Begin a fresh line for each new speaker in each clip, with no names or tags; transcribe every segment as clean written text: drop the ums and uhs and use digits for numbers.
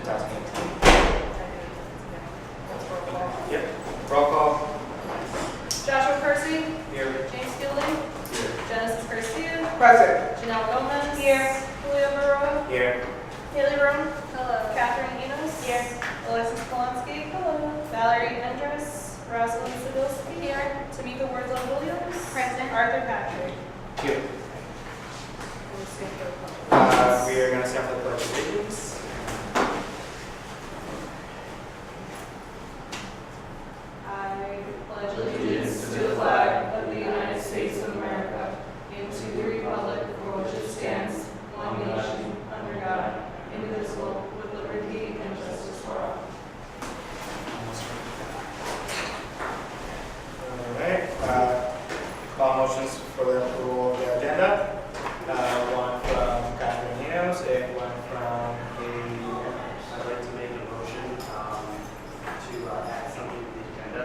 2018.
That's roll call.
Yep. Roll call.
Joshua Percy,
Here.
James Fielding,
Here.
Genesis Garcia,
Present.
Janelle Gomez. Here. Julio Baroa,
Here.
Haley Roan. Hello. Catherine Enos. Here. Alexis Polanski. Hello. Valerie Endres, Rosalind Sadowski. Here. Tamika Wardlow Williams. Present. Arthur Patrick.
Here. We are going to stand for the pledge of allegiance.
I pledge allegiance to the flag of the United States of America and to the republic for which it stands, one nation, under God, indivisible, with liberty and justice for all.
All right. Call motions for the approval of the agenda. One from Catherine Enos and one from
I'd like to make a motion to add something to the agenda.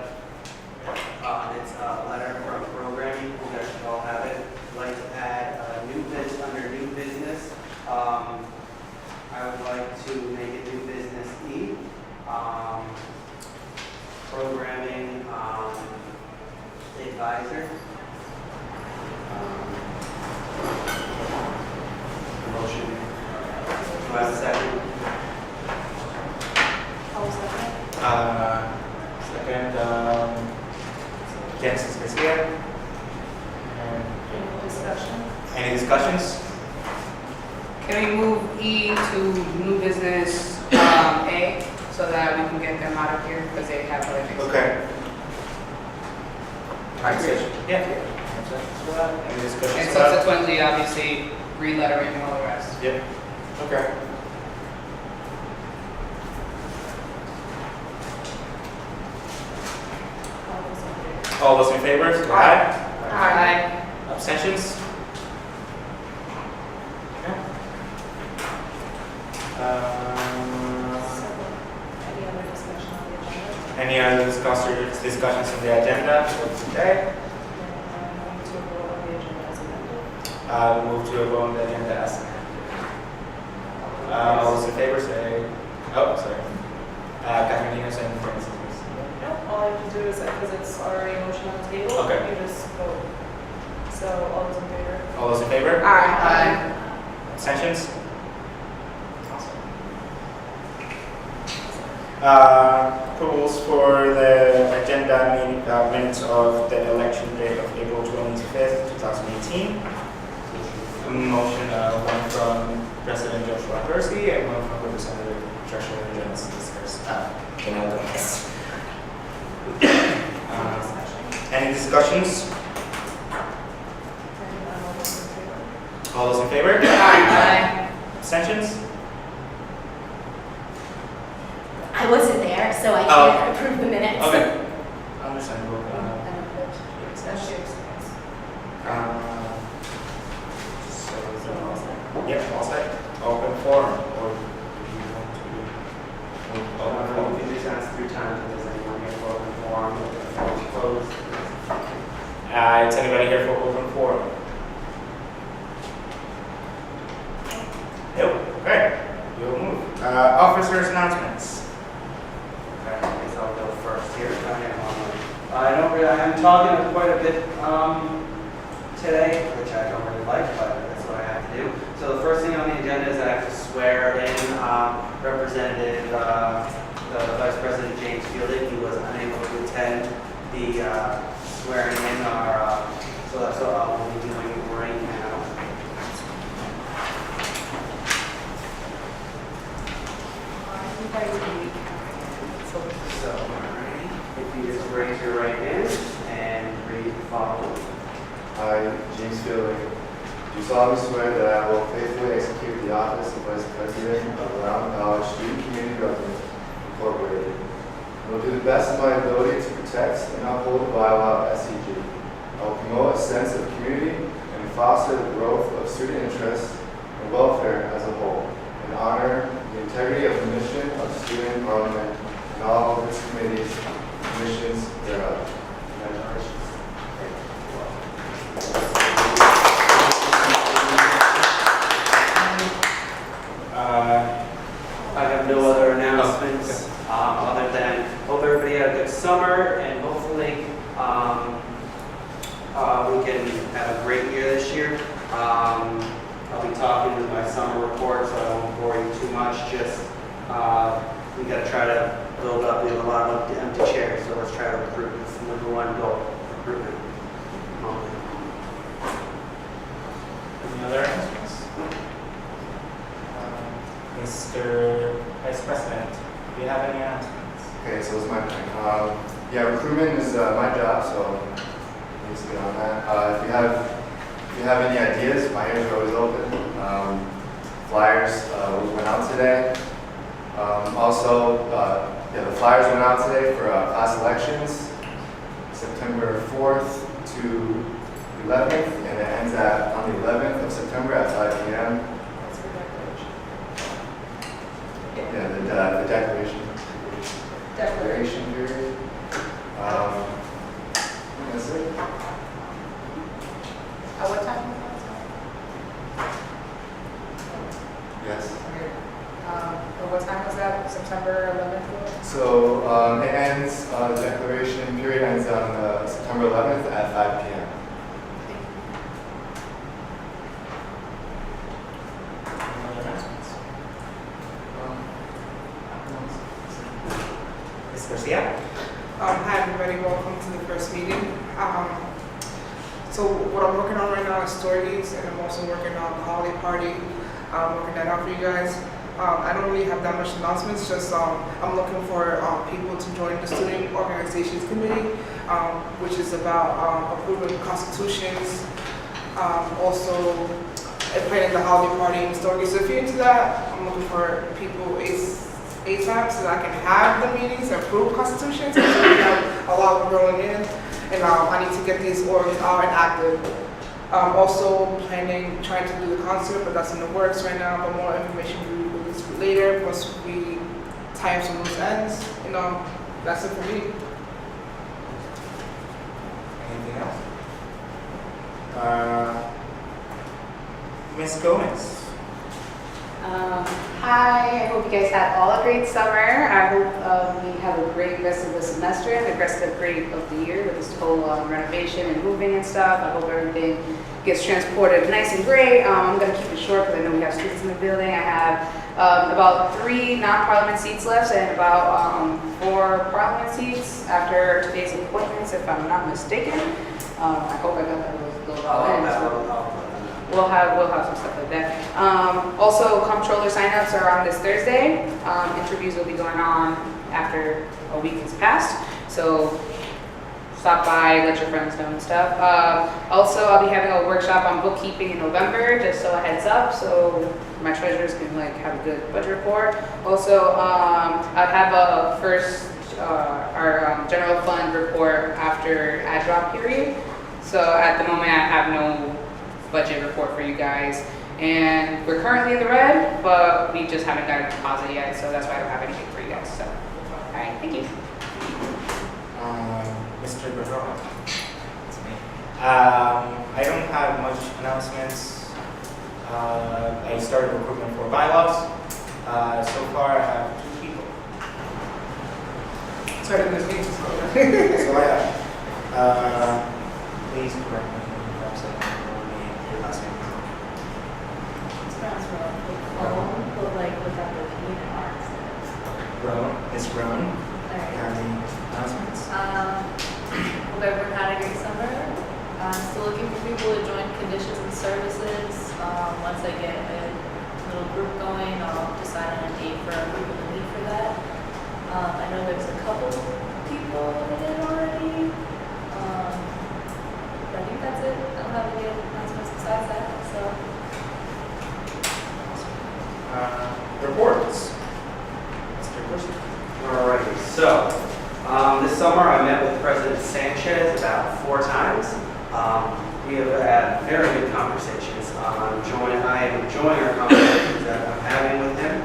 It's a letter from programming, you guys should all have it. I'd like to add under new business. I would like to make it new business E. Programming advisor. Motion. Do I have a second?
second, Genesis Garcia.
Discussion.
Any discussions?
Can we move E to new business A so that we can get them out of here because they have other things?
Okay.
I agree.
Yeah. Any discussions?
And
for that?
subsequently, obviously, re-lettering and all the rest.
Yep. Okay. All those in favor? say aye.
Aye.
Abstentions? Okay.
Any other discussion on the agenda?
Any other discussions on the agenda for today?
To vote on the agenda as amended.
Move to a vote on the agenda as amended. All those in favor say, oh, sorry. Catherine Enos and Francis.
Nope, all you have to do is, because it's already a motion on the table,
Okay.
you just vote. So all those in favor?
All those in favor?
Aye.
Abstentions? Approvals for the agenda minutes of the election date of April 25th, 2018. Motion, one from President Joshua Percy and one from Representative Treasurer Genesis Janelle Gomez. Any discussions?
Hearing none, all those in favor?
All those in favor?
Aye.
Abstentions?
I wasn't there, so I
Oh.
can't approve the minutes.
Okay. Understandable.
That's your experience.
So,
So all set.
yep, all set. Open forum, or do you want to move open
We
forum?
can do this 3 times if there's anyone here for open forum. Closed.
Is anybody here for open forum? Nope. Okay. You'll move. Officers' announcements.
Okay, I guess I'll go first here. I am talking quite a bit today, which I don't really like, but that's what I have to do. So the first thing on the agenda is I have to swear in Representative, the Vice President James Fielding. He was unable to attend the swearing in, so that's what we'll be doing right now. So, alright, if you just raise your right hand and read the following.
I, James Fielding, do solemnly swear that I will faithfully execute the office of Vice President of Round College Student Community Government, Incorporated. I will do the best of my ability to protect and uphold the bylaw of SCG. I will promote a sense of community and foster the growth of student interest and welfare as a whole, and honor the integrity of the mission of student parliament and all of its committees and commissions thereof. Congratulations.
I have no other summer, and hopefully we can have a great year this year. I'll be talking with my summer report, so I won't bore you too much. Just we got to try to build up. We have a lot of empty chairs, so let's try to recruit. It's the number one goal: recruitment.
Any other announcements? Mr. Vice President, do you have any announcements?
Okay, so it's my turn. Yeah, recruitment is my job, so I need to get on that. If you have any ideas, my ears are always open. Flyers went out today. The flyers went out today for class elections, September 4th to 11th, and it ends on the 11th of September at 5 p.m.
That's the declaration.
Yeah, the declaration period. That's it.
At what time?
Yes.
Or what time was that? September 11th?
So it ends, the declaration period ends on September 11th at 5 p.m.
Any other announcements? Ms. Garcia?
Hi everybody, welcome to the first meeting. So what I'm working on right now is stories, and I'm also working on the holiday party. I'm working that out for you guys. I don't really have that much announcements, just I'm looking for people to join the Student Organizations Committee, which is about approving constitutions, also planning the holiday party and stories. So if you're into that, I'm looking for people ASAP so that I can have the meetings and approve constitutions. So we have a lot growing in, and I need to get these orgs out and active. Also trying to do the concert, but that's in the works right now. But more information will be released later once we tie up some loose ends. That's it for me.
Anything else? Ms. Gomez?
Hi, I hope you guys had all a great summer. I hope we have a great rest of the semester and the rest of the year with this whole renovation and moving and stuff. I hope everything gets transported nice and great. I'm going to keep it short because I know we have students in the building. I have about 3 non-parliament seats left and about 4 parliament seats after today's appointments, if I'm not mistaken. I hope I got those all in. We'll have some stuff like that. Also, comptroller signups are on this Thursday. Interviews will be going on after a week has passed. So stop by, let your friends know and stuff. Also, I'll be having a workshop on bookkeeping in November, just so a heads up, so my treasurers can have a good budget report. Also, I have a our general fund report after ad drop period. So at the moment, I have no budget report for you guys, and we're currently in the red, but we just haven't got a deposit yet, so that's why I don't have anything for you guys. So, all right, thank you.
Mr. Bergeron? It's me. I don't have much announcements. I started recruitment for bylaws. So far, I have 2 people.
Sorry to miss me.
That's all I have. Please correct me if I'm saying your last name.
It's pronounced wrong. But without the P and R instead.
Roan, Ms. Roan, you
Alright.
have any announcements?
Hope everyone had a great summer. I'm still looking for people to join conditions and services. Once I get a little group going, I'll decide on a date for people to meet for that. I know there's a couple people in it already. I think that's it. I don't have any announcements besides that. So
Reports. Mr. Corsi.
Alrighty, so this summer I met with President Sanchez about 4 times. We have had very good conversations. I am enjoying our conversations that I'm having with him.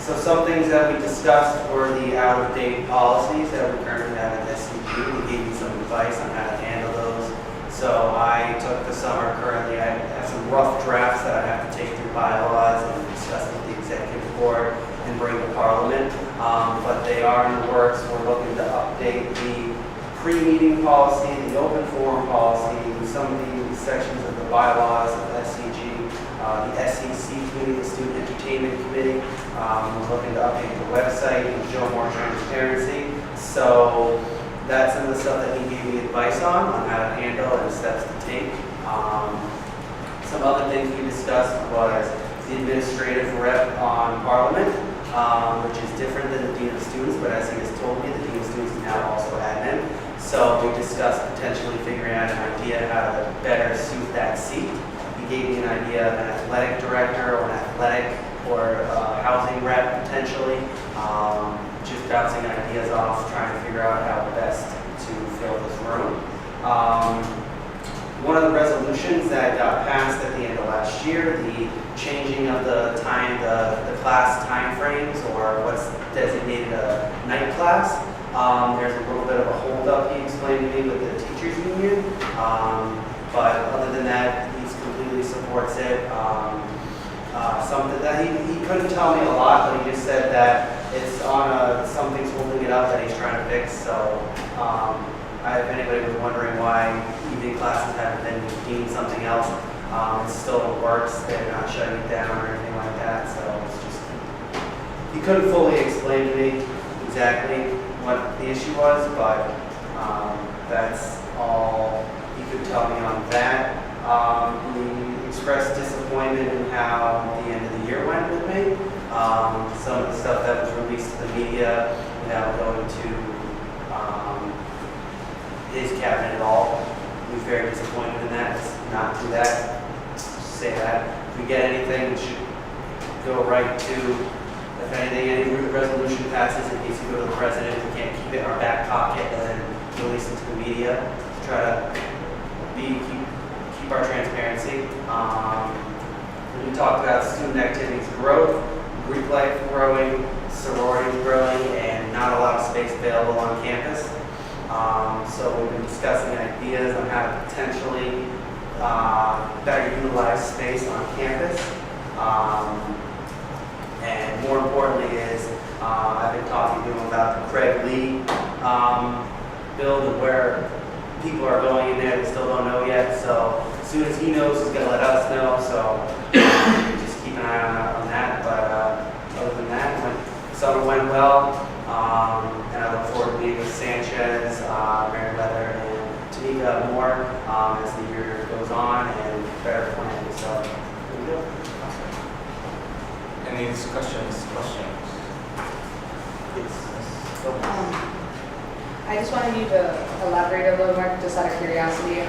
So some things that we discussed were the out-of-date policies that we currently have at SCP. He gave me some advice on how to handle those. So I took the summer currently. I have some rough drafts that I have to take through bylaws and discuss with the executive board. and bring to Parliament. But they are in the works. We're looking to update the pre-meeting policy, the open forum policy, some of the sections of the bylaws of SCG, the SEC committee, the Student Entertainment Committee. We're looking to update the website and show more transparency. So that's some of the stuff that he gave me advice on how to handle and steps to take. Some other things we discussed was the administrative rep on Parliament, which is different than the Dean of Students, but as he has told me, the Dean of Students is now also admin. So we discussed potentially figuring out an idea how to better suit that seat. He gave me an idea of an athletic director or an athletic or housing rep potentially. Just bouncing ideas off, trying to figure out how best to fill this room. One of the resolutions that got passed at the end of last year, the changing of the class time frames, or what's designated a night class. There's a little bit of a holdup, he explained to me, with the teachers union. But other than that, he completely supports it. Something that he couldn't tell me a lot, but he just said that it's on something's holding it up that he's trying to fix. So if anybody was wondering why evening classes haven't been deemed something else, it still works. They're not shutting it down or anything like that. So it's just, he couldn't fully explain to me exactly what the issue was, but that's all he could tell me on that. He expressed disappointment in how the end of the year went with me. Some of the stuff that was released to the media without going to his cabinet at all. He was very disappointed in that. Let's not do that. Just say that. If we get anything, it should go right to, if anything, any resolution passes, it needs to go to the president. We can't keep it in our back pocket and then release it to the media to try to keep our transparency. We talked about student activities growth, Greek life growing, sororities growing, and not a lot of space available on campus. So we've been discussing ideas on how to potentially better utilize space on campus. And more importantly is, I've been talking to him about the Craig Lee build and where people are going in there. We still don't know yet. So as soon as he knows, he's going to let us know. So just keep an eye on that. But other than that, summer went well. And I look forward to meeting with Sanchez, Mary Leather, and Tanika more as the year goes on and better planning. So there we go.
Any discussions, questions?
I just wanted you to elaborate a little more, just out of curiosity.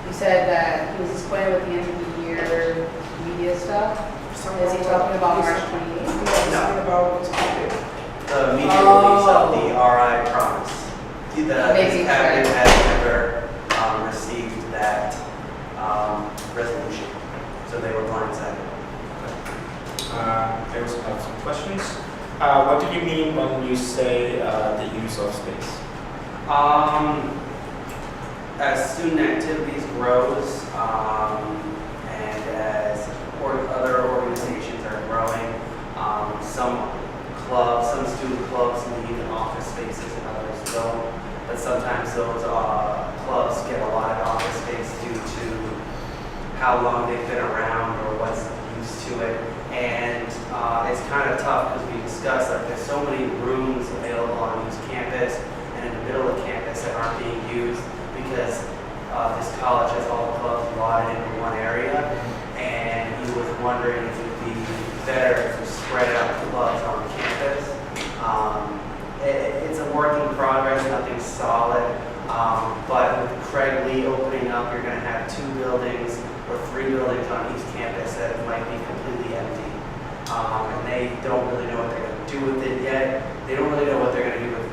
You said that he was disappointed with the end of the year media stuff. Is he talking about March 28th?
He's talking about what's happening.
The media release of the RI promise. His cabinet has never received that resolution, so they were blindsided.
I also have some questions. What do you mean when you say the use of space?
As student activities grows and as other organizations are growing, some clubs, some student clubs need office spaces and others don't. But sometimes those clubs get a lot of office space due to how long they've been around or what's used to it. And it's kind of tough because we discussed like there's so many rooms available on each campus and in the middle of campus that aren't being used because this college has all the clubs allotted into one area. And he was wondering if it would be better to spread out clubs on campus. It's a work in progress, nothing solid. But with Craig Lee opening up, you're going to have 2 buildings or 3 buildings on each campus that might be completely empty. And they don't really know what they're going to do with it yet. They don't really know what they're going to do with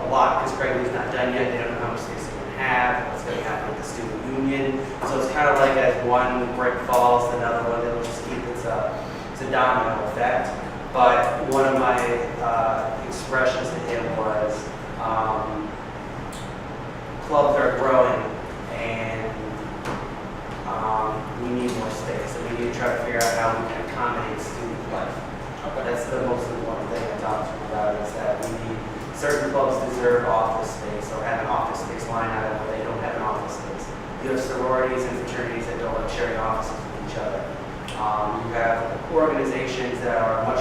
a lot because Craig Lee's not done yet. They don't know how much space they're going to have, what's going to happen with the student union. So it's kind of like as one brick falls, another one they'll just keep. It's a domino effect. But one of my expressions to him was clubs are growing and we need more space. And we need to try to figure out how we can accommodate student life. That's the most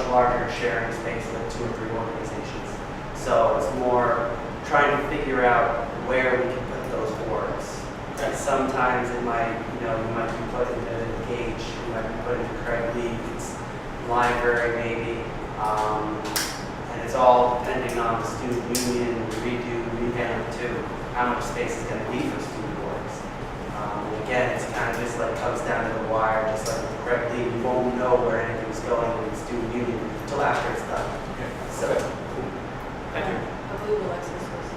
larger sharing space with 2 or 3 organizations. So it's more trying to figure out where we can put those orgs. And sometimes it might, you might be put into Gage, you might be put into Craig Leeds, library maybe, and it's all depending on the student union, revamp too, how much space is going to be for student boards. And again, it's kind of just like comes down to the wire, just like with Craig Leeds, you won't know where anything's going in the student union until after it's done. So,
Thank you.
I believe Alexis was.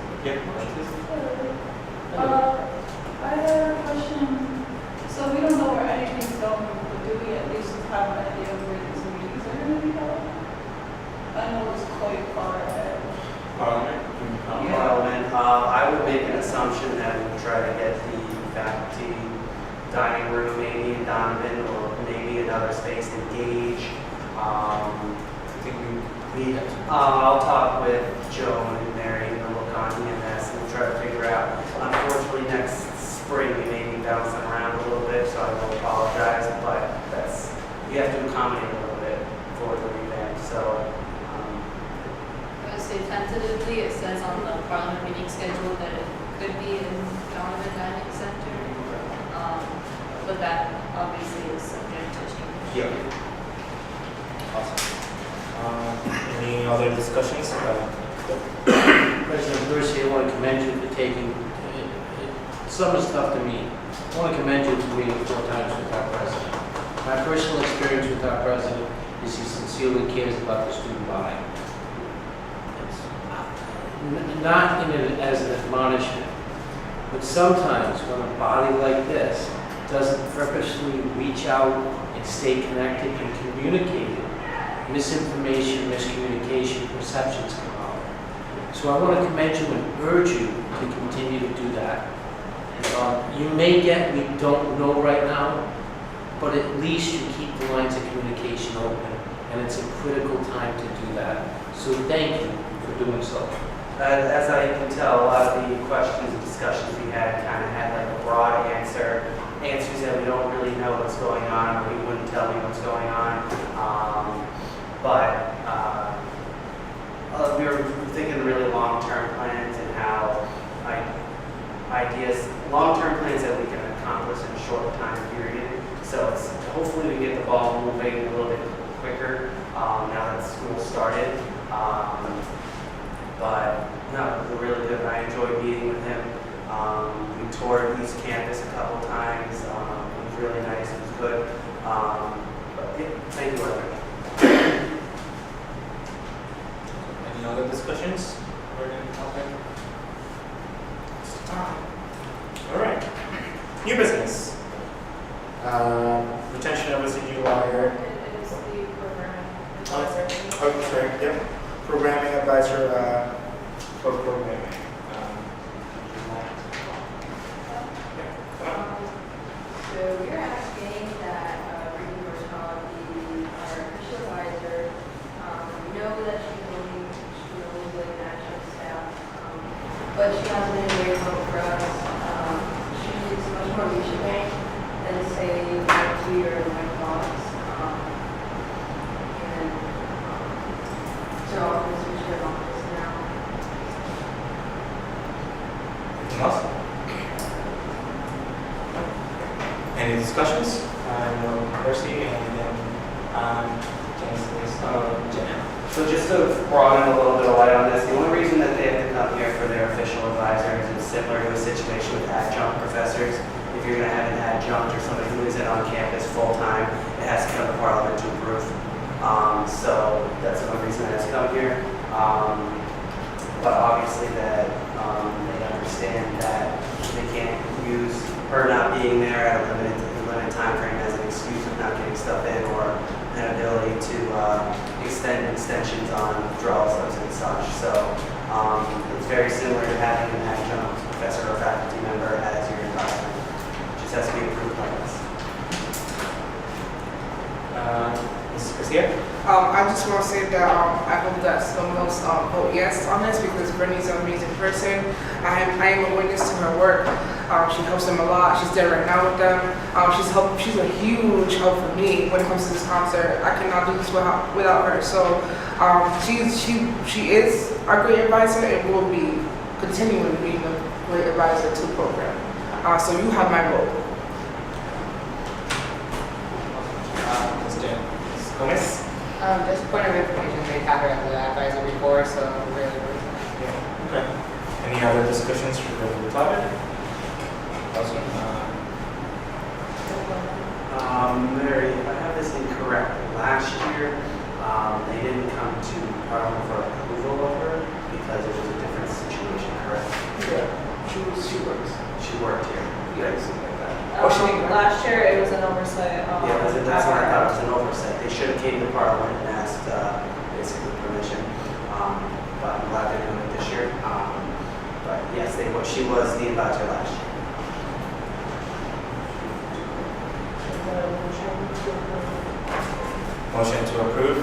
I had a question. So we don't know where anything's going, but do we at least have an idea of where these meetings are going to be held? I know it's quite far ahead.
Parliament?
Parliament, I would make an assumption that we would try to get the faculty dining room maybe in Donovan, or maybe another space in Gage.
I think
I'll talk with Joan and Mary and we'll look on EMS and we'll try to figure out. Unfortunately, next spring we may be bouncing around a little bit, so I will apologize, but you have to accommodate a little bit for the revamp. So,
I would say tentatively, it says on the Parliament meeting schedule that it could be in Donovan Dining Center. But that obviously is subject to change.
Yeah. Awesome. Any other discussions?
President Dorsey, I want to commend you for taking, some is tough to meet. I want to commend you for meeting 4 times with our president. My personal experience with our president is he sincerely cares about the student body. It's not in it as an admonishment, but sometimes when a body like this doesn't purposely reach out and stay connected and communicate, misinformation, miscommunication, perceptions come out. So I want to commend you and urge you to continue to do that. You may get, we don't know right now, but at least you keep the lines of communication open, and it's a critical time to do that. So thank you for doing so.
as I can tell, a lot of the questions and discussions we had kind of had like a broad answers that we don't really know what's going on, or he wouldn't tell me what's going on. But we were thinking really long-term plans and how long-term plans that we can accomplish in a short time period. So it's hopefully we get the ball moving a little bit quicker now that school started. But no, it was really good. I enjoyed meeting with him. We toured East Campus a couple times. It was really nice. It was good. But yeah, thank you, Arthur.
Any other discussions? All right. New business. Retention of residual hire.
It is the program.
Oh, sorry. Yep. Programming advisor for programming.
So we're asking that Brittany Marshall be our official advisor. We know that she's only like national staff, but she has been very helpful for us. She is much more reachable than say my tutor or my boss. So I'll just switch her office now.
Anything else? Any discussions? Percy and then Jen.
So just to broaden a little bit of light on this, the only reason that they have to come here for their official advisors is similar to a situation with adjunct professors. If you're going to have an adjunct or somebody who isn't on campus full-time, it has to come to Parliament to approve. So that's the only reason it has to come here. But obviously that they understand that they can't use her not being there at a limited time frame as an excuse of not getting stuff in, or an ability to extend extensions on withdrawal slips and such. So it's very similar to having an adjunct professor or faculty member as your advisor. It just has to be approved by us.
Mrs. Garcia?
I just want to say that I hope that someone else vote yes on this because Brittany's an amazing person. I am a witness to her work. She helps them a lot. She's there right now with them. She's a huge help for me when it comes to this concert. I cannot do this without her. So she is our great advisor and will be continuing being a great advisor to the program. So you have my vote.
Mr. Gomez?
Just point of information, they've had her at the advisor before, so really.
Yeah, okay. Any other discussions regarding the topic? Councilman,
Mary, if I have this incorrect, last year, they didn't come to Parliament for approval of her because it was a different situation, correct?
Yeah, she works.
She worked here.
Yeah, something like that. She didn't work.
Last year, it was an oversight.
That's what I thought, it was an oversight. They should have came to Parliament and asked, basically permission. But I'm glad they're doing it this year. But yes, she was the advisor last year.
motion to approve,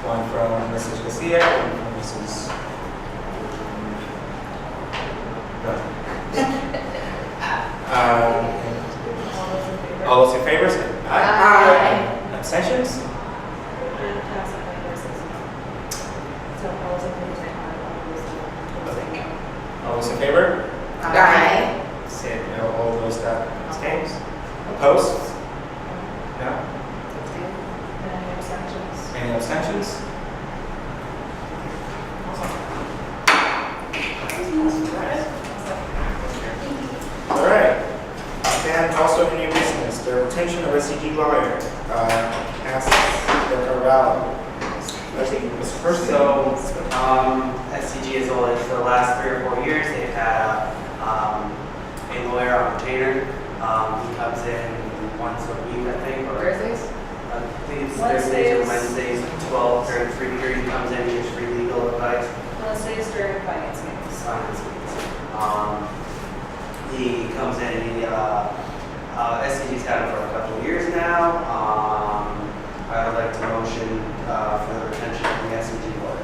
one from Mrs. Garcia, one from Mrs. All those in favor, say aye. Abstentions? All those in favor?
Aye.
Say no. All those that abstain? Opposed? No? Any abstentions? All right. And also in new business, the retention of SCG lawyer. Ask Dr. Rao. Mr. First,
So, SCG is always, for the last 3 or 4 years, they've had a lawyer on retainer. He comes in once a week, I think, or
Thursdays?
I think it's Thursdays or Wednesdays, 12 during free period. He comes in, he gives free legal advice.
Wednesdays during finance meetings.
Finance meetings. He comes in and SCG's had him for a couple of years now. I would like to motion for the retention of the SCG lawyer.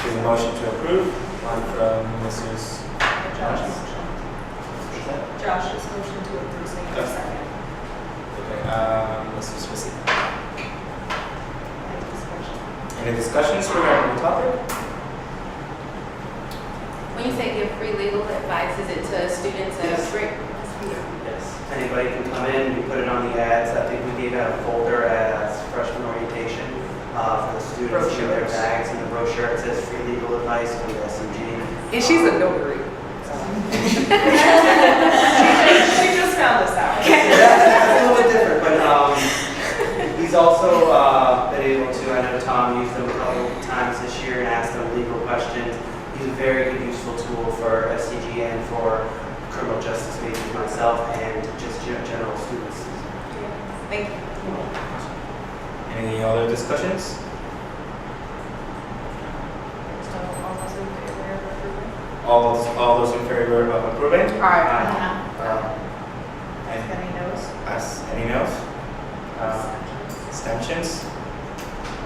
there's a motion to approve. One from Mrs.
Josh's motion to approve, so you have a second.
Okay, Mrs. Garcia.
Any discussion?
Any discussions regarding the topic?
When you say give free legal advice, is it to students and
Yes.
free?
Yes. Anybody can come in, we put it on the ads. I think we gave out a folder as freshman orientation for the students to their
Brochures.
bags. In the brochure, it says free legal advice with SMG.
And she's a notary.
She just found this out.
That's a little bit different, but he's also been able to, I know Tom used them a couple of times this year and asked them legal questions. He's a very good, useful tool for SCG and for criminal justice majors, myself, and just general students.
Thank you.
Any other discussions?
So all those in favor of approving?
All those in favor of approving?
Aye.
Any noes?
Any noes? Abstentions?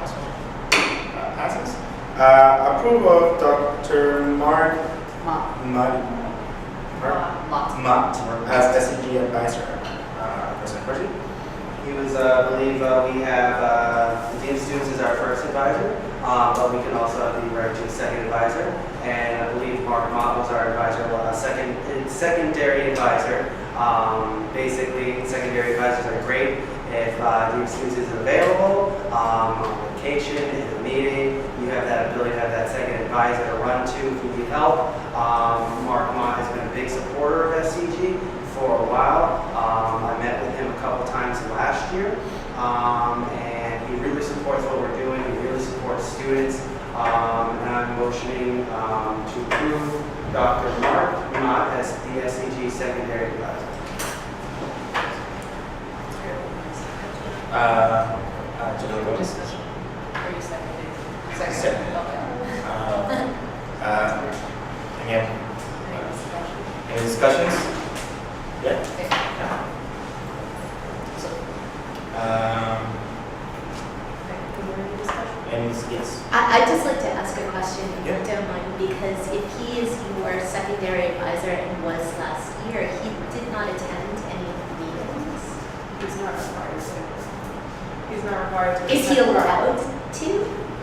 Awesome. Passes. Approval of Dr. Mark Mott as SCG advisor. President Percy?
He was, I believe, we have, the Dean of Students is our first advisor, but we can also have the right to a second advisor. And I believe Mark Mott was our advisor, secondary advisor. Basically, secondary advisors are great if Dean of Students isn't available, on vacation, in a meeting. You have that ability to have that second advisor to run to if you need help. Mark Mott has been a big supporter of SCG for a while. I met with him a couple times last year, and he really supports what we're doing. He really supports students, and I'm motioning to approve Dr. Mark Mott as the SCG secondary advisor.
Julie Gomez?
Are you seconding?
Second. Any any discussions? Yeah? Yes.
I'd just like to ask a question, if
Yeah.
you don't mind, because if he is your secondary advisor and was last year, he did not attend any of the meetings.
He's not required to. He's not required to.
Is he
attend
allowed
Parliament.
to?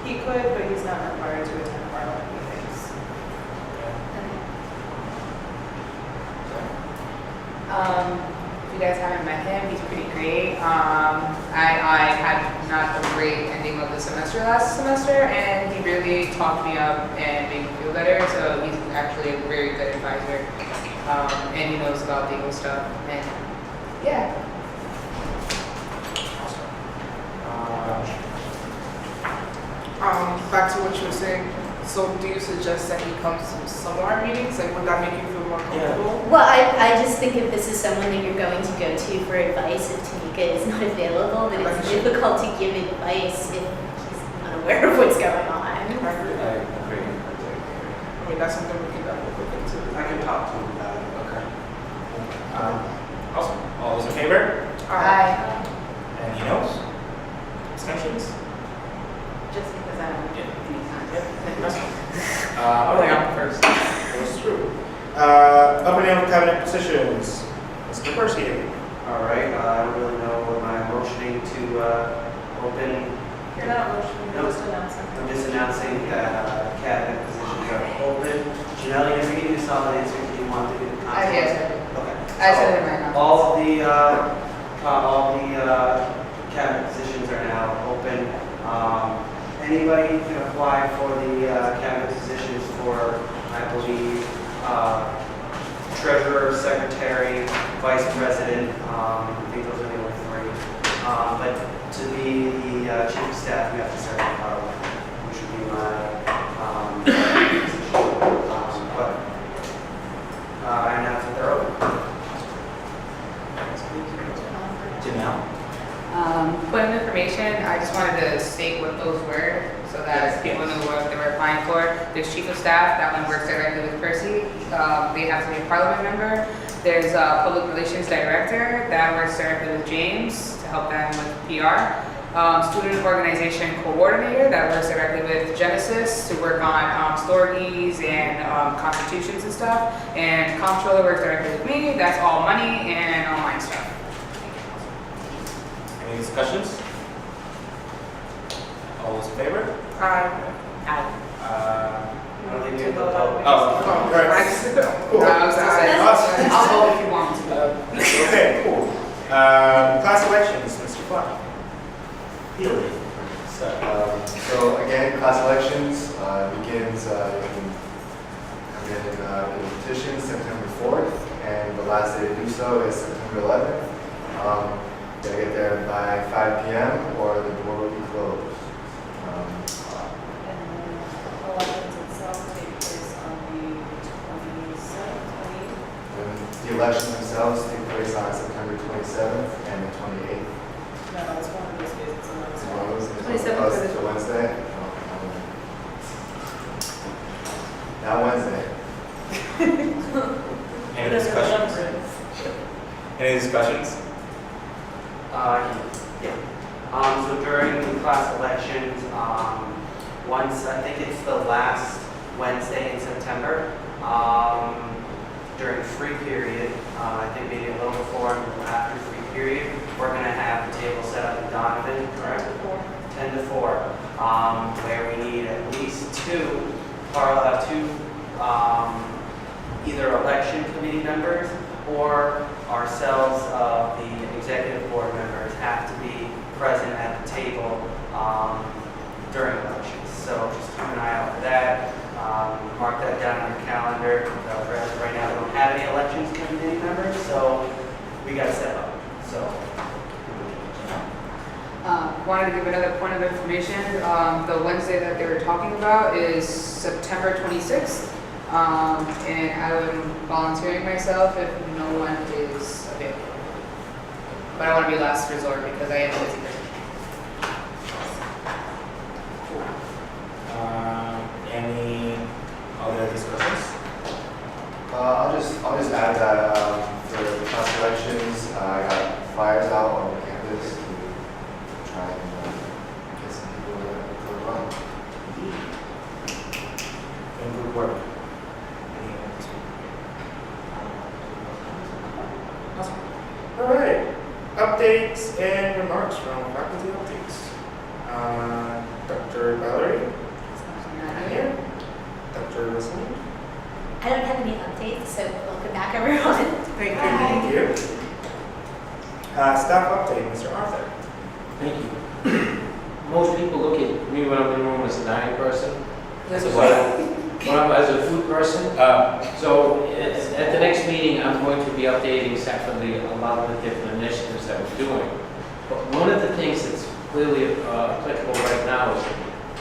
He could, but he's not required to attend Parliament meetings.
If you guys haven't met him, he's pretty great. I had not a great ending of the semester last semester, and he really talked me up and made me feel better. So he's actually a very good advisor, and he knows about legal stuff. And yeah,
Back to what you were saying. So do you suggest that he comes to some of our meetings? Like, would that make you feel more comfortable?
Well, I just think if this is someone that you're going to go to for advice, if Tamika is not available, that it's difficult to give advice if he's unaware of what's going on.
I agree.
I mean, that's something we can definitely look into.
I can talk to him about it.
Okay. Awesome. All those in favor? Any noes? Abstentions?
just because I don't get any time.
All right.
First.
Goes through. Opening of cabinet positions. Mr. Persky.
All right, I don't really know what my motioning to open.
You're not motioning, you're
Nope.
just announcing.
I'm just announcing that cabinet positions are open. Janelle, you never gave me a solid answer. Do you want to do the concept?
Yes,
Okay.
I said it right now.
All the cabinet positions are now open. Anybody can apply for the cabinet positions for, I believe, treasurer, secretary, vice president. I think those are the only three. But to be the chief of staff, you have to serve in Parliament, which would be my position. But I announce that they're open.
Janelle.
Point of information, I just wanted to state what those were so that people knew what they were applying for. There's chief of staff, that one works directly with Percy. They have to be a parliament member. There's a public relations director that works directly with James to help them with PR. Student organization coordinator that works directly with Genesis to work on stories and constitutions and stuff. And comptroller works directly with me. That's all money and online stuff.
Any discussions? All those in favor?
Aye.
I don't think we have to vote.
Oh, right. Cool.
I was gonna say, I'll vote if you want to.
Okay, cool. Class elections, Mr. Clark. Healy.
So again, class elections begins, you can come in and get a petition September 4th, and the last day to do so is September 11th. Gotta get there by 5 p.m. or the door will be closed.
And then elections itself take place on the 27th,
And the elections themselves take place on September 27th and the 28th.
No, it's one of those days, it's a
It's
Wednesday.
one of those-
27th
oh,
for
it's
the-
a Wednesday? Not Wednesday.
Any discussions? Any discussions?
Yeah. So during the class elections, once, I think it's the last Wednesday in September, during free period, I think maybe a little before and a little after free period, we're going to have the table set up in Donovan, correct? 10 to 4, where we need at least two either election committee members or ourselves, the executive board members, have to be present at the table during elections. So just keep an eye out for that. Mark that down on your calendar. For as of right now, we don't have any elections committee members, so we got to step up. So.
Wanted to give another point of information. The Wednesday that they were talking about is September 26th. And I'm volunteering myself if no one is available. But I want to be last resort because I am a busy person.
Any other discussions?
I'll just add that for the class elections, I got flyers out on the campus to
most people look at me when I'm in the room as a dining person.
That's
So
what-
when I'm as a food person. So at the next meeting, I'm going to be updating separately a lot of the different initiatives that we're doing. But one of the things that's clearly applicable right now is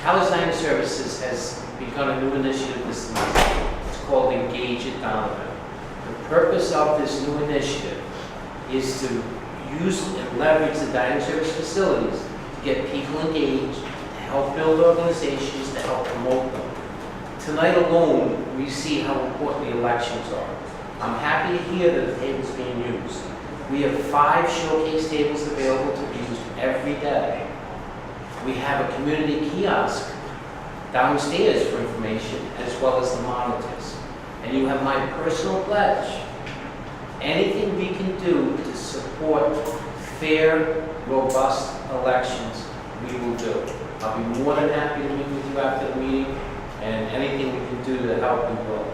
College Dining Services has begun a new initiative this semester. It's called Engage at Donovan. The purpose of this new initiative is to use and leverage the dining service facilities to get people engaged, to help build organizations, to help promote them. Tonight alone, we see how important the elections are. I'm happy to hear that the table's being used. We have 5 showcase tables available to be used every day. We have a community kiosk downstairs for information, as well as the monitors. And you have my personal pledge. Anything we can do to support fair, robust elections, we will do. I'll be more than happy to meet with you after the meeting, and anything we can do to help, we will.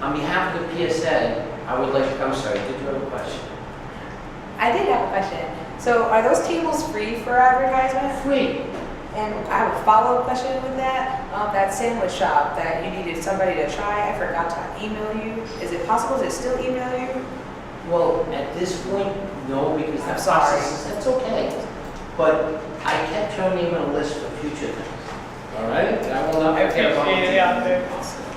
On behalf of the PSA, I would like to, I'm sorry, did you have a question?
I did have a question. So are those tables free for advertisement?
Free.
And I have a follow-up question with that. That sandwich shop that you needed somebody to try, I forgot to email you. Is it possible to still email you?
Well, at this point, no, because
I'm
that
sorry.
process, that's okay. But I kept your name on a list for future things. All right? I will not forget about it.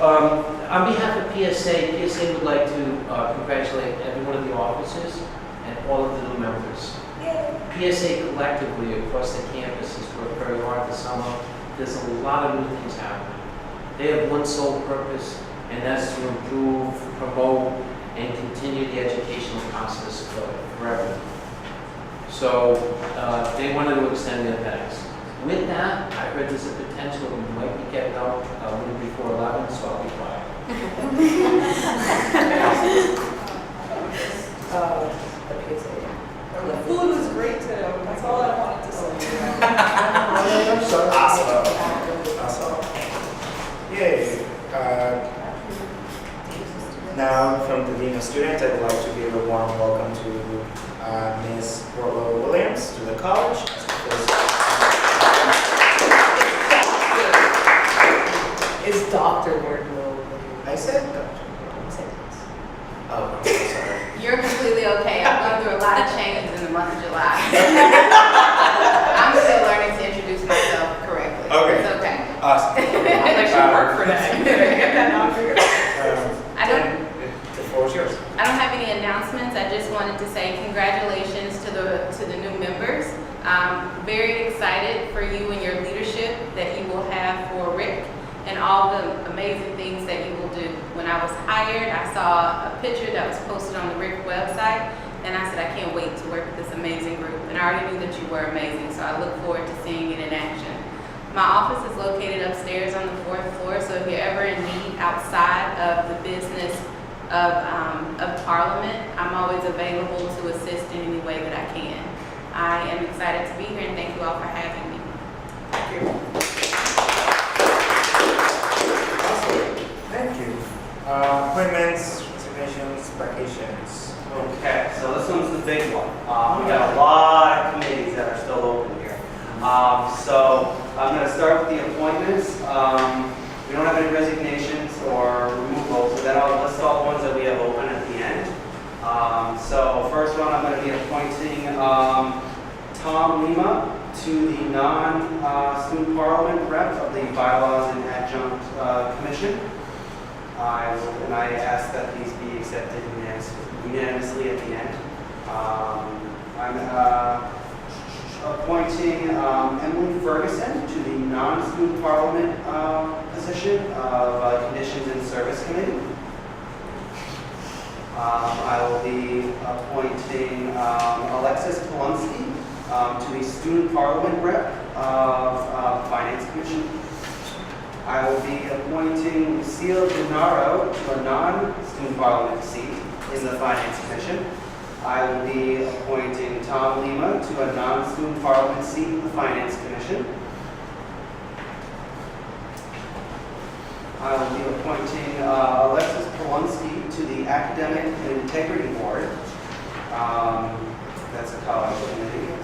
On behalf of PSA would like to congratulate every one of the officers and all of the new members. PSA collectively across the campus has worked very hard this summer. There's a lot of new things happening. They have one sole purpose, and that's to improve, promote, and continue the educational process for everyone. So they wanted to extend their thanks. With that, I heard there's a potential we might be getting out a little before 11, so I'll be quiet.
The PSA.
The food was great today. That's all I wanted to say.
Awesome. Yay. Now, from the Dean of Students, I'd like to give a warm welcome to Ms. Orlo Williams to the college.
It's Dr. Wardlow.
I said Dr. Oh, I'm so sorry.
You're completely okay. I'm going through a lot of changes in the month of July. I'm still learning to introduce myself correctly.
Okay.
It's okay.
Awesome.
I'll let you work for that. Get that out here.
I don't-
The floor is yours.
I don't have any announcements. I just wanted to say congratulations to the new members. I'm very excited for you and your leadership that you will have for Rick and all the amazing things that you will do. When I was hired, I saw a picture that was posted on the Rick website, and I said, I can't wait to work with this amazing group. And I already knew that you were amazing, so I look forward to seeing it in action. My office is located upstairs on the 4th floor, so if you're ever in need outside of the business of Parliament, I'm always available to assist in any way that I can. I am excited to be here, and thank you all for having me.
Thank you.
Thank you. Appointments, resignations, vacations.
Okay, so this one's the big one. We got a lot of committees that are still open here. So I'm going to start with the appointments. We don't have any resignations or removals, so then I'll list all the ones that we have open at the end. So first one, I'm going to be appointing Tom Lima to the non-student parliament rep of the Bylaws and Adjunct Commission. And I ask that these be accepted unanimously at the end. I'm appointing Emily Ferguson to the non-student parliament position of Conditions and Service Committee. I will be appointing Alexis Polonsky to the student parliament rep of Finance Commission. I will be appointing Lucille Gennaro to a non-student parliament seat in the Finance Commission. I will be appointing Tom Lima to a non-student parliament seat in the Finance Commission. I will be appointing Alexis Polonsky to the Academic Integrity Board. That's a college committee.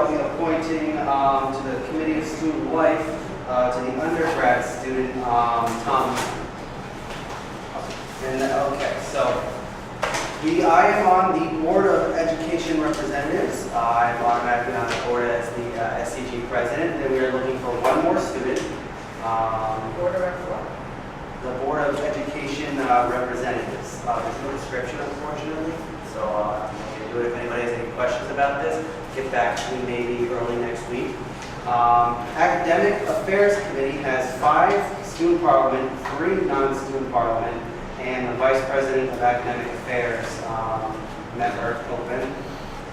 I'll be appointing to the Committee of Student Life to the undergrad student, Tom. And, okay, so I am on the Board of Education Representatives. I'm automatically on the board as the SCG president, and we are looking for one more student.
Board of what?
The Board of Education Representatives. There's no description, unfortunately, so I'm going to do it. If anybody has any questions about this, get back to me maybe early next week. Academic Affairs Committee has 5 student parliament, 3 non-student parliament, and the Vice President of Academic Affairs member open.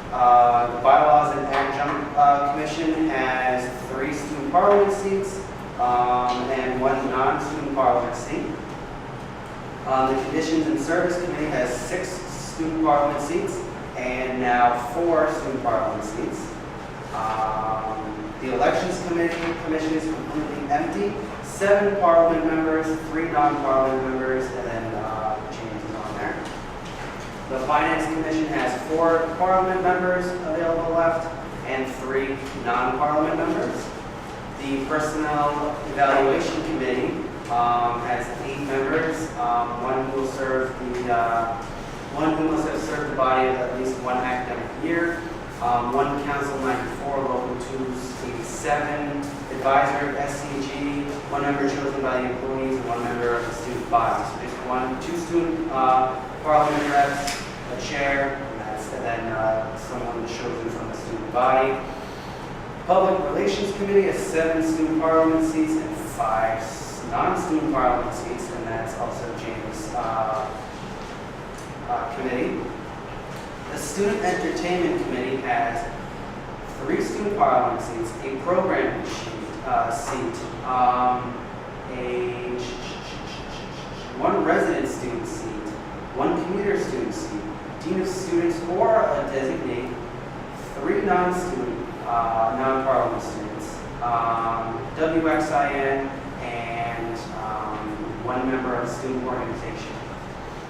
The Bylaws and Adjunct Commission has 3 student parliament seats and 1 non-student parliament seat. The Conditions and Service Committee has 6 student parliament seats and now 4 student parliament seats. The Elections Commission is completely empty. 7 parliament members, 3 non-parliament members, and then changes on there. The Finance Commission has 4 parliament members available left and 3 non-parliament members. The Personnel Evaluation Committee has 8 members, one who will serve one who must have served the body of at least 1 academic year, 1 Council 94, Local 287, advisor of SCG, 1 member chosen by the employees, and 1 member of the student body. So there's 2 student parliament reps, a chair, and then someone chosen from the student body. Public Relations Committee has 7 student parliament seats and 5 non-student parliament seats, and that's also James' committee. The Student Entertainment Committee has 3 student parliament seats, a program seat, 1 resident student seat, 1 commuter student seat, dean of students or a designee, 3 non-student, non-parliament students, WXIN, and 1 member of the student organization.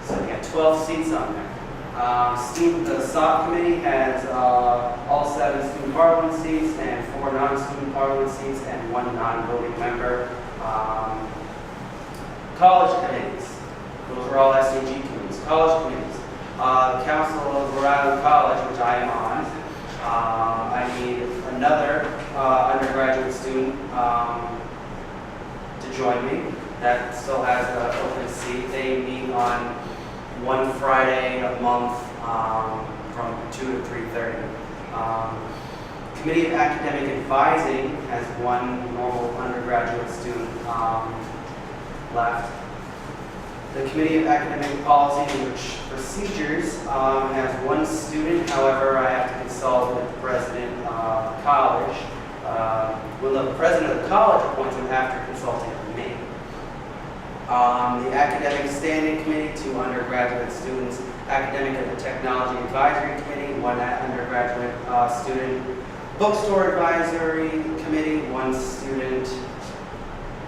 So we got 12 seats on there. The SOC committee has all 7 student parliament seats and 4 non-student parliament seats and 1 non-voting member. College committees, those are all SAG committees. College committees, Council of Rhode Island College, which I am on. I need another undergraduate student to join me. That still has an open seat. They meet on 1 Friday a month from 2 to 3:30. Committee of Academic Advising has 1 normal undergraduate student left. The Committee of Academic Policy and Procedures has 1 student. However, I have to consult with the president of the college. Well, the president of the college appoints him after consulting with me. The Academic Standing Committee, 2 undergraduate students. Academic and Technology Advisory Committee, 1 undergraduate student. Bookstore Advisory Committee, 1 student.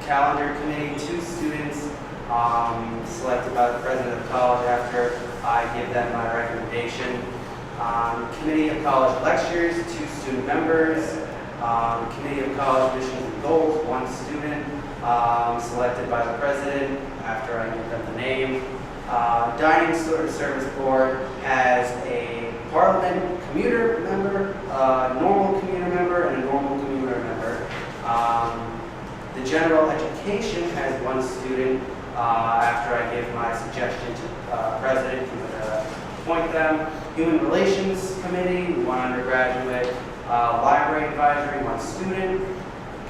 Calendar Committee, 2 students. Selected by the president of the college after I give them my recommendation. Committee of College Lectures, 2 student members. Committee of College Missions and Goals, 1 student. Selected by the president after I give them the name. Dining Service Board has a parliament commuter member, a normal commuter member, and a normal commuter member. The General Education has 1 student. After I give my suggestion to the president, who would appoint them. Human Relations Committee, 1 undergraduate. Library Advisory, 1 student.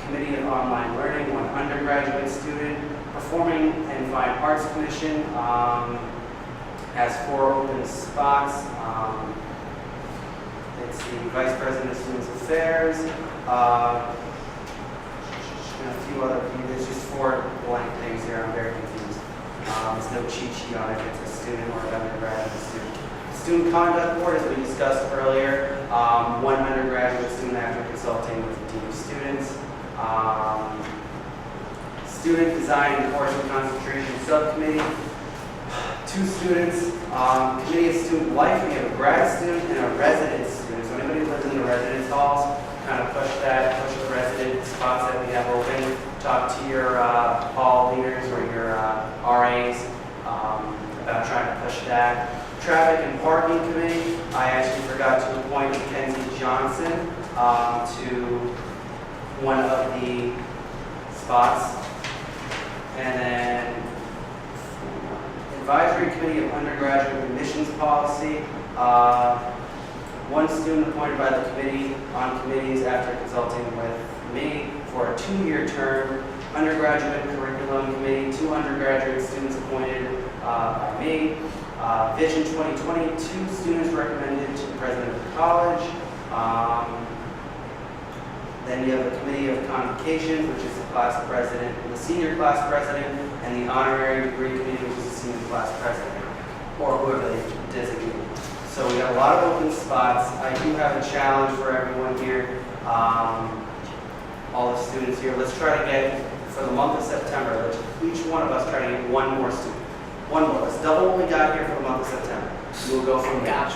Committee of Online Learning, 1 undergraduate student. Performing and Fine Arts Commission has 4 open spots. It's the Vice President of Students Affairs. And a few other people. There's just 4 blank things here. I'm very confused. There's no cheat sheet on it. It's a student or an undergraduate student. Student Conduct Board, as we discussed earlier, 1 undergraduate student after consulting with the Dean of Students. Student Design and Course and Concentration Subcommittee, 2 students. Committee of Student Life, we have a grad student and a resident student. So anybody who lives in the residence halls, that. Traffic and Parking Committee, I actually forgot to appoint Mackenzie Johnson to one of the spots. And then Advisory Committee of Undergraduate Admissions Policy, one student appointed by the committee on committees after consulting with me for a 2-year term. Undergraduate Curriculum Committee, 2 undergraduate students appointed by me. Vision 2020, 2 students recommended to the president of the college. Then you have the Committee of Convocations, which is the class president, the senior class president, and the Honorary Degree Committee, which is the senior class president, or whoever they designate. So we have a lot of open spots. I do have a challenge for everyone here, all the students here. Let's try to get, for the month of September, let's each one of us try to get 1 more student. 1 more. Let's double what we got here for the month of September. We'll go from there.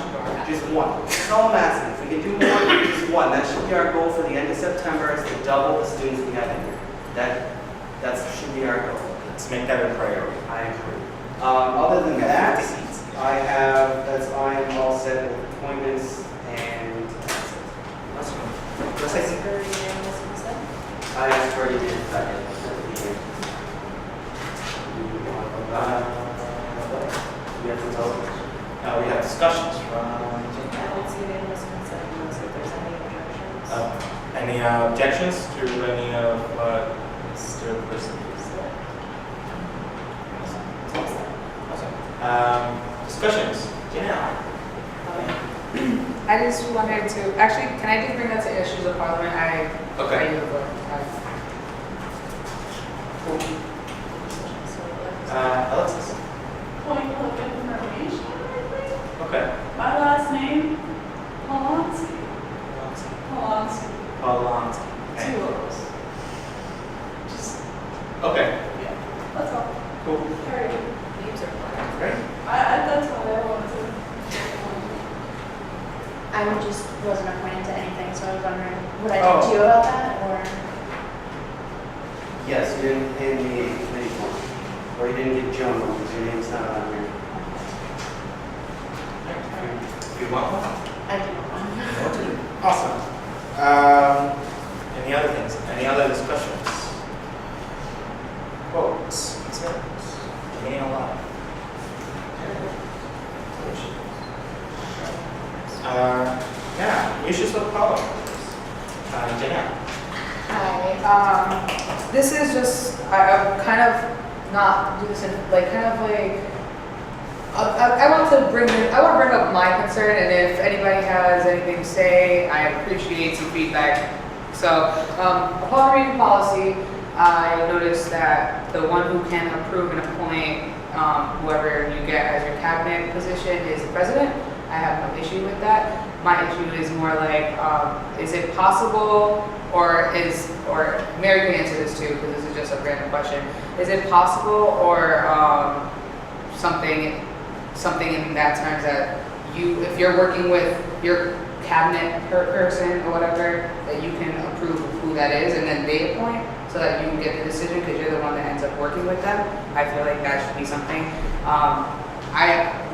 Just 1. That's all I'm asking. If we can do more, just 1. That should be our goal for the end of September, is to double the students we have in here. That should be our goal.
Let's make that a priority.
I agree. Other than that, I am all set with appointments and that's it.
Let's
For
say
unanimous consent?
I asked for you to second. We have to vote.
we have discussions from
I don't see unanimous consent unless if there's any objections.
any objections to any of what Mr. Person said? Awesome. Discussions. Janelle.
I just wanted to, actually, can I just bring that to issues of parliament? I
Okay.
yield the floor.
Alexis.
Point of information, I think.
Okay.
My last name, Polonsky. Polonsky.
Polonsky. Okay.
2 O's. Just,
Okay.
yeah, that's all.
Cool.
Very good.
Names are fine.
Great.
That's all I wanted to.
I just wasn't appointed to anything, so I was wondering, would I
Oh.
talk to you about that, or?
Yes, you didn't pay me a committee form. Or you didn't get Joan one because your name's not on here.
You want one?
I do not want.
Awesome. Any other things? Any other discussions? Votes, concerns, remaining alive. Yeah, issues of power. Janelle.
Hi, this is just, I'm kind of not do this in, like, kind of like, I want to bring up my concern, and if anybody has anything to say, I appreciate some feedback. So, upon reading policy, I noticed that the one who can approve and appoint whoever you get as your cabinet position is the president. I have no issue with that. My issue is more like, is it possible, or Mary can answer this too, because this is just a random question. Is it possible, or something in that terms that if you're working with your cabinet person or whatever, that you can approve of who that is and then they appoint, so that you can get the decision because you're the one that ends up working with them? I feel like that should be something.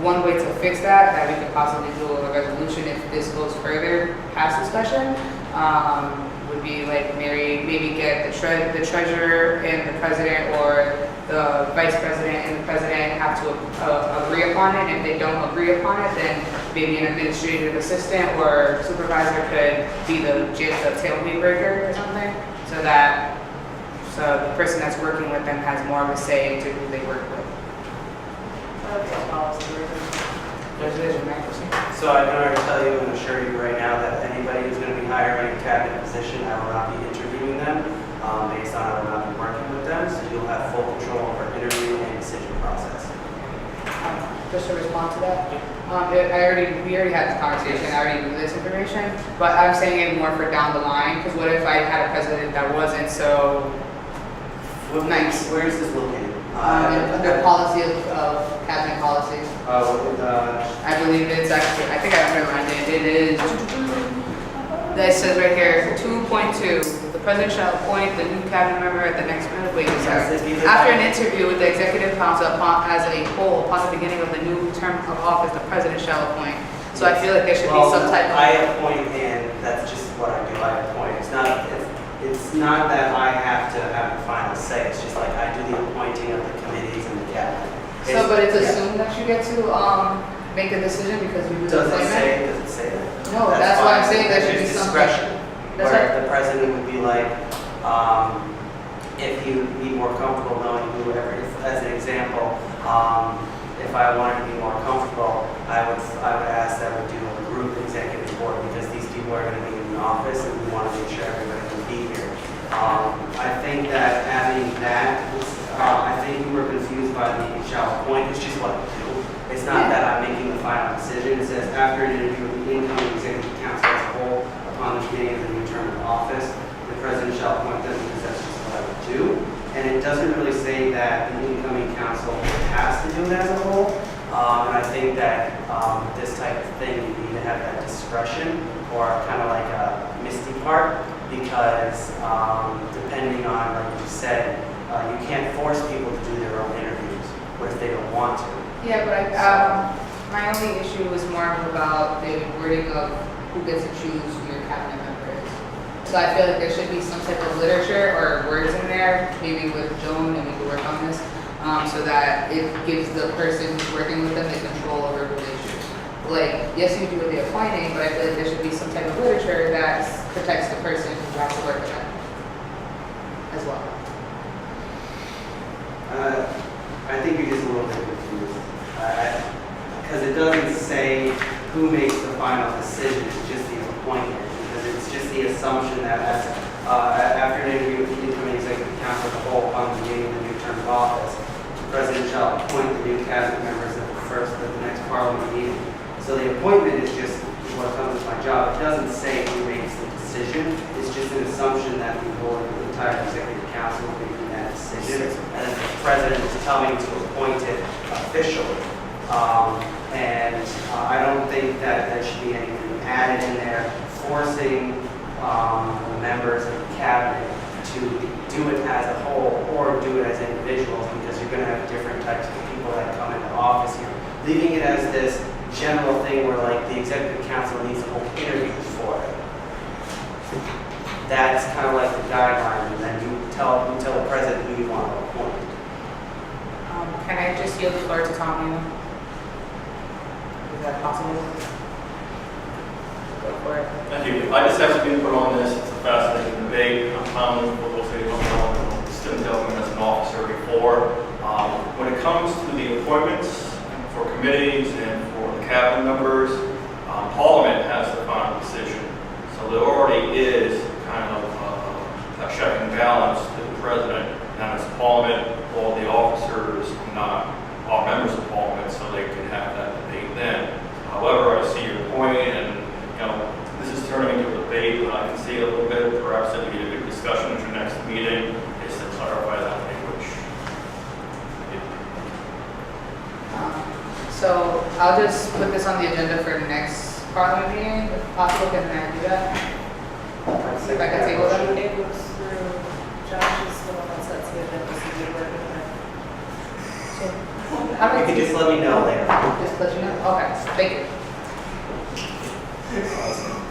One way to fix that we could possibly do a resolution if this goes further past discussion, would be like maybe get the treasurer and the president, or the vice president and the president have to agree upon it. If they don't agree upon it, then maybe an administrative assistant or supervisor could be the tailgate breaker or something, so the person that's working with them has more of a say into who they work with.
So I can already tell you and assure you right now that anybody who's going to be hired in a cabinet position, I will not be interviewing them based on I will not be working with them. So you'll have full control over interview and decision process.
Just to respond to that, we already had this conversation. I already knew this information, but I'm saying it more for down the line. Because what if I had a president that wasn't so nice?
Where is this located?
Under policy of cabinet policies. I believe it's actually, I think I underlined it. It is, that says right here, 2.2. The president shall appoint the new cabinet member at the next, wait,
Yes,
sorry.
it's because
After an interview with the executive council as a whole, upon the beginning of the new term of office, the president shall appoint. So I feel like there should be some type of.
I appoint, and that's just what I do, I appoint. It's not that I have to have the final say, it's just like I do the appointing of the committees and the cabinet.
So, but it's
yeah.
assumed that you get to, make a decision because you do the
Does it
appointment?
say that?
No, that's why I'm
fine.
saying there should be
There's
something.
discretion.
That's
Where the president would be like, if he would be more comfortable knowing whoever, as an example, if I wanted to be more comfortable, I would ask that we do a group executive board because these people are going to be in the office and we want to make sure everybody can be here. I think that having that, I think we were confused by the shall appoint, it's just what I do. It's not that I'm making the final decision. It says after an interview with the incoming executive council as a whole, upon the beginning of the new term of office, the president shall appoint them because that's just what I would do. And it doesn't really say that the incoming council has to do it as a whole. And I think that this type of thing, you need to have that discretion or kind of like a misty part because depending on, like you said, you can't force people to do their own interviews. What if they don't want to?
Yeah, but my only issue was more about the wording of who gets to choose who your cabinet member is. So I feel like there should be some type of literature or words in there, maybe with Joan, and we can work on this, so that it gives the person who's working with them the control over who they choose. Like, yes, you do the appointing, but I feel like there should be some type of literature that protects the person who has to work with them as well.
I think you're just a little bit confused. Because it doesn't say who makes the final decision, it's just the appointment. Because it's just the assumption that after an interview with the incoming executive council as a whole upon the beginning of the new term of office, the president shall appoint the new cabinet members at the next parliament meeting. So the appointment is just what comes with my job. It doesn't say who makes the decision. It's just an assumption that the whole entire executive council will be making that decision. And then the president is telling to appoint it officially. I don't think that there should be anything added in there forcing the members of the cabinet to do it as a whole or do it as individuals because you're going to have different types of people that come into office here. Leaving it as this general thing where like the executive council needs to hold interviews for it. That's kind of like the guideline, and then you tell the president who you want to appoint.
Can I just yield the floor to Tom? Is that possible? Go for it.
Thank you. I just have some input on this. It's a fascinating debate. I'm Tom Local City Hall, student government as an officer before. When it comes to the appointments for committees and for the cabinet members, Parliament has the final decision. So there already is kind of a check and balance to the president. Now it's Parliament, all the officers, not all members of Parliament, so they can have that debate then. However, I see your point, and this is turning into a debate, but I can see a little bit. Perhaps it would be a good discussion at your next meeting, is to clarify that language.
So I'll just put this on the agenda for next Parliament meeting, if possible. Can I do that? See if I can table that.
It goes through, Josh is the one that sets the agenda, so you work with him.
How do
You
I
can just let me know later.
just let you know? Okay, thank you.
Awesome.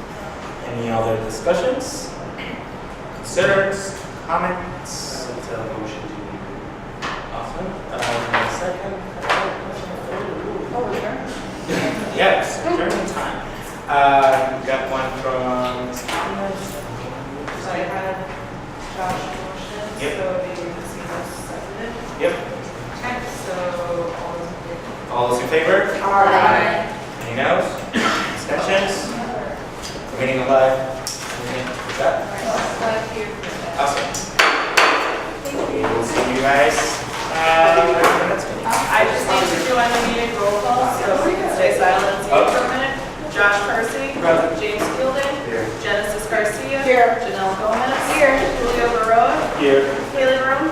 Any other discussions? Concerns? Comments?
That's a motion to
Awesome. Second.
Oh, we're done?
Yes, during time. We got one from Ms. Thomas.
So I had Josh motion,
Yep.
so maybe this is seconded.
Yep.
Okay, so all those in favor?
All those in favor?
Aye.
Any noes? Abstentions? Meeting alive. Is that? Awesome. We will see you guys. Next meeting.
I just need to do on the meeting roll call, so we can stay silent for a minute. Josh Percy.
Present.
James Fielding.
Here.
Genesis Garcia.
Here.
Janelle Gomez. Here. Julio Baroa.
Here.
Haley Room.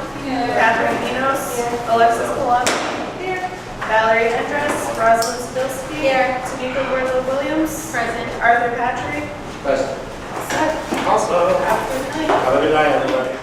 Catherine Enos. Alexis Colon. Here. Valerie Endres. Rosalind Stilsky.
Here.
Tamika Gordon Williams.
Present.
Arthur Patrick.
Present.
Set.
Awesome.
Have a good night, everybody.